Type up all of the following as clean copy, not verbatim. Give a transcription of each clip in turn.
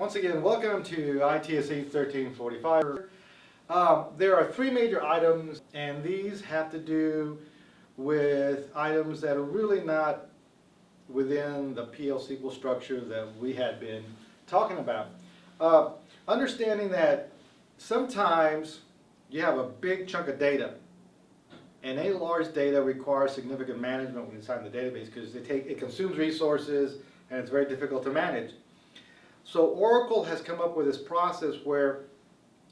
Once again, welcome to ITSE 1345. There are three major items, and these have to do with items that are really not within the PL SQL structure that we had been talking about. Understanding that sometimes you have a big chunk of data, and any large data requires significant management inside the database because it consumes resources and it's very difficult to manage. So Oracle has come up with this process where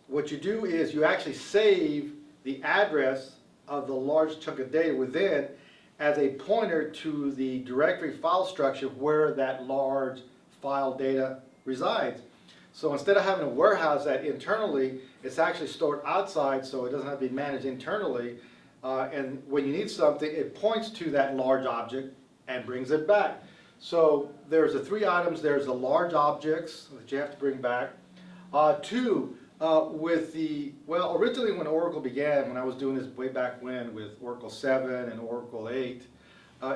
what you do is you actually save the address of the large chunk of data within as a pointer to the directory file structure where that large file data resides. So instead of having to warehouse that internally, it's actually stored outside so it doesn't have to be managed internally. And when you need something, it points to that large object and brings it back. So there's the three items. There's the large objects that you have to bring back. Two, originally when Oracle began, when I was doing this way back when with Oracle 7 and Oracle 8,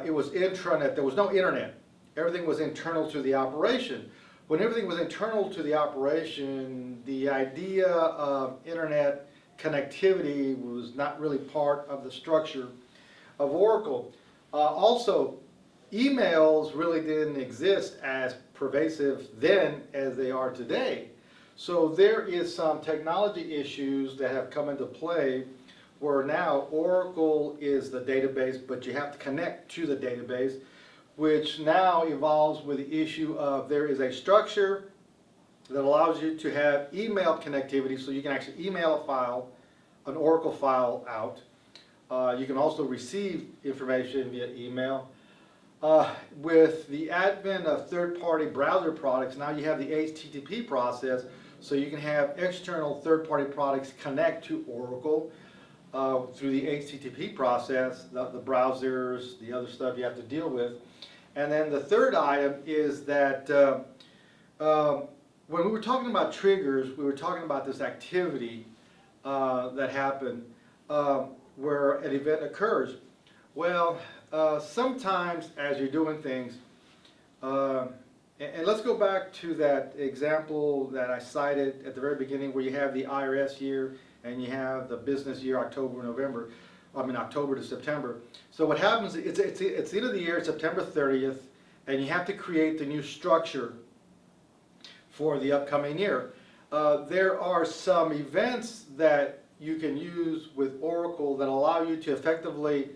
it was intranet. There was no internet. Everything was internal to the operation. When everything was internal to the operation, the idea of internet connectivity was not really part of the structure of Oracle. Also, emails really didn't exist as pervasive then as they are today. So there is some technology issues that have come into play where now Oracle is the database, but you have to connect to the database, which now evolves with the issue of there is a structure that allows you to have email connectivity, so you can actually email a file, an Oracle file out. You can also receive information via email. With the advent of third-party browser products, now you have the HTTP process, so you can have external third-party products connect to Oracle through the HTTP process, the browsers, the other stuff you have to deal with. And then the third item is that when we were talking about triggers, we were talking about this activity that happened where an event occurs. Well, sometimes as you're doing things, and let's go back to that example that I cited at the very beginning where you have the IRS year and you have the business year, October to September. So what happens, it's the end of the year, September 30th, and you have to create the new structure for the upcoming year. There are some events that you can use with Oracle that allow you to effectively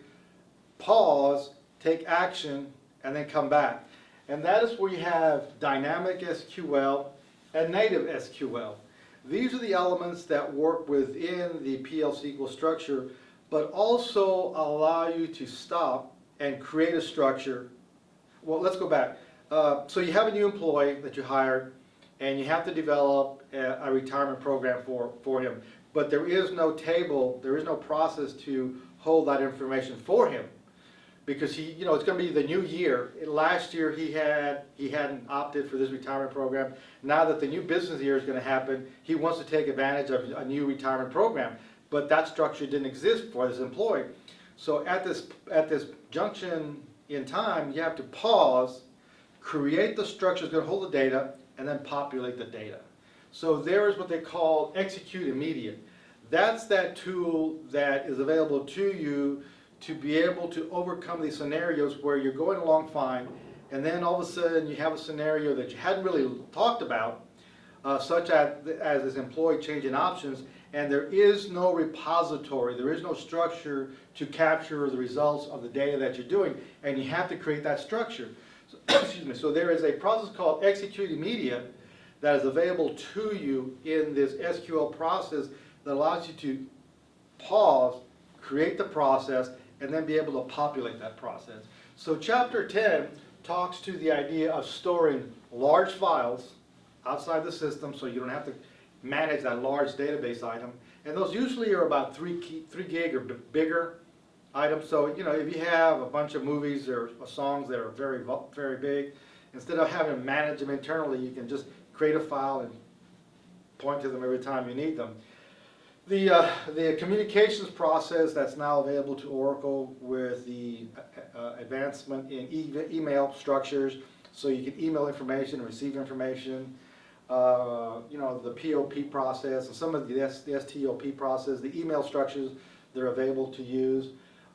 pause, take action, and then come back. And that is where you have dynamic SQL and native SQL. These are the elements that work within the PL SQL structure, but also allow you to stop and create a structure. Well, let's go back. So you have a new employee that you hired, and you have to develop a retirement program for him. But there is no table, there is no process to hold that information for him. Because it's going to be the new year. Last year he hadn't opted for this retirement program. Now that the new business year is going to happen, he wants to take advantage of a new retirement program. But that structure didn't exist for this employee. So at this junction in time, you have to pause, create the structure that's going to hold the data, and then populate the data. So there is what they call execute immediate. That's that tool that is available to you to be able to overcome these scenarios where you're going along fine, and then all of a sudden you have a scenario that you hadn't really talked about, such as this employee changing options, and there is no repository, there is no structure to capture the results of the data that you're doing, and you have to create that structure. So, excuse me. So there is a process called execute immediate that is available to you in this SQL process that allows you to pause, create the process, and then be able to populate that process. So chapter 10 talks to the idea of storing large files outside the system so you don't have to manage that large database item. And those usually are about 3 gig or bigger items. So if you have a bunch of movies or songs that are very, very big, instead of having to manage them internally, you can just create a file and point to them every time you need them. The communications process that's now available to Oracle with the advancement in email structures, so you can email information and receive information. you know, the POP process and some of the STOP process, the email structures that are available to use.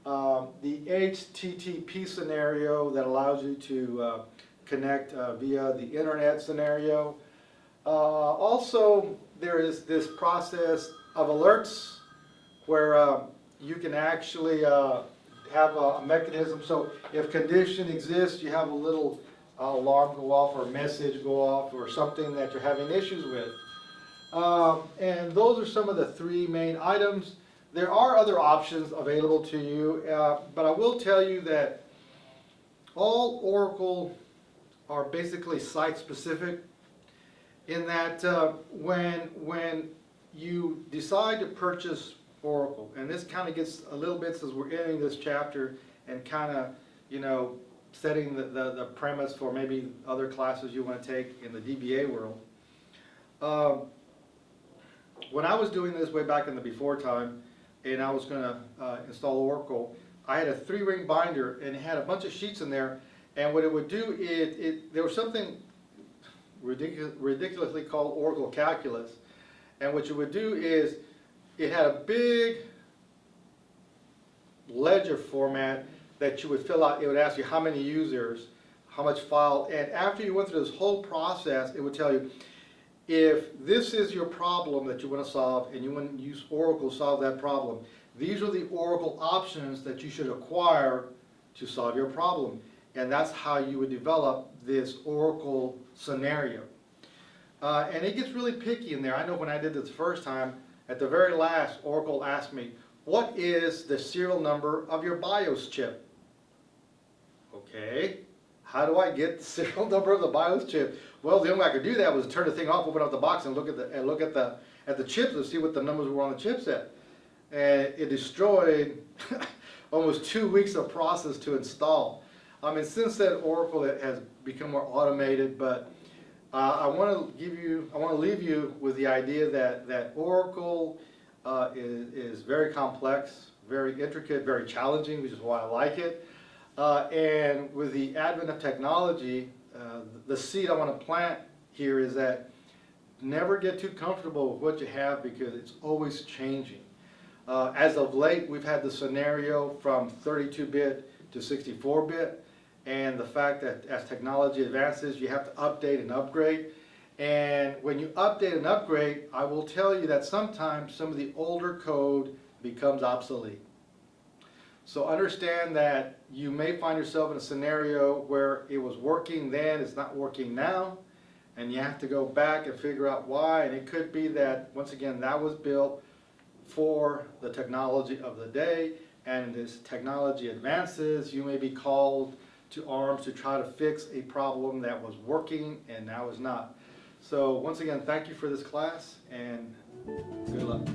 The HTTP scenario that allows you to connect via the internet scenario. Also, there is this process of alerts where you can actually have a mechanism. So if condition exists, you have a little alarm go off or a message go off or something that you're having issues with. And those are some of the three main items. There are other options available to you, but I will tell you that all Oracle are basically site specific in that when you decide to purchase Oracle, and this kind of gets a little bit, since we're ending this chapter and kind of, you know, setting the premise for maybe other classes you want to take in the DBA world. When I was doing this way back in the before time, and I was going to install Oracle, I had a 3-ring binder, and it had a bunch of sheets in there, and what it would do, there was something ridiculously called Oracle Calculus, and what you would do is it had a big ledger format that you would fill out. It would ask you how many users, how much file, and after you went through this whole process, it would tell you if this is your problem that you want to solve and you want to use Oracle to solve that problem, these are the Oracle options that you should acquire to solve your problem. And that's how you would develop this Oracle scenario. And it gets really picky in there. I know when I did this the first time, at the very last, Oracle asked me, what is the serial number of your BIOS chip? Okay, how do I get the serial number of the BIOS chip? Well, the only way I could do that was turn the thing off, open up the box, and look at the chips and see what the numbers were on the chipset. And it destroyed almost 2 weeks of process to install. I mean, since then, Oracle has become more automated, but I want to leave you with the idea that Oracle is very complex, very intricate, very challenging, which is why I like it. And with the advent of technology, the seed I want to plant here is that never get too comfortable with what you have because it's always changing. As of late, we've had the scenario from 32-bit to 64-bit, and the fact that as technology advances, you have to update and upgrade. And when you update and upgrade, I will tell you that sometimes some of the older code becomes obsolete. So understand that you may find yourself in a scenario where it was working then, it's not working now, and you have to go back and figure out why. And it could be that, once again, that was built for the technology of the day, and as technology advances, you may be called to arms to try to fix a problem that was working and now is not. So once again, thank you for this class, and good luck.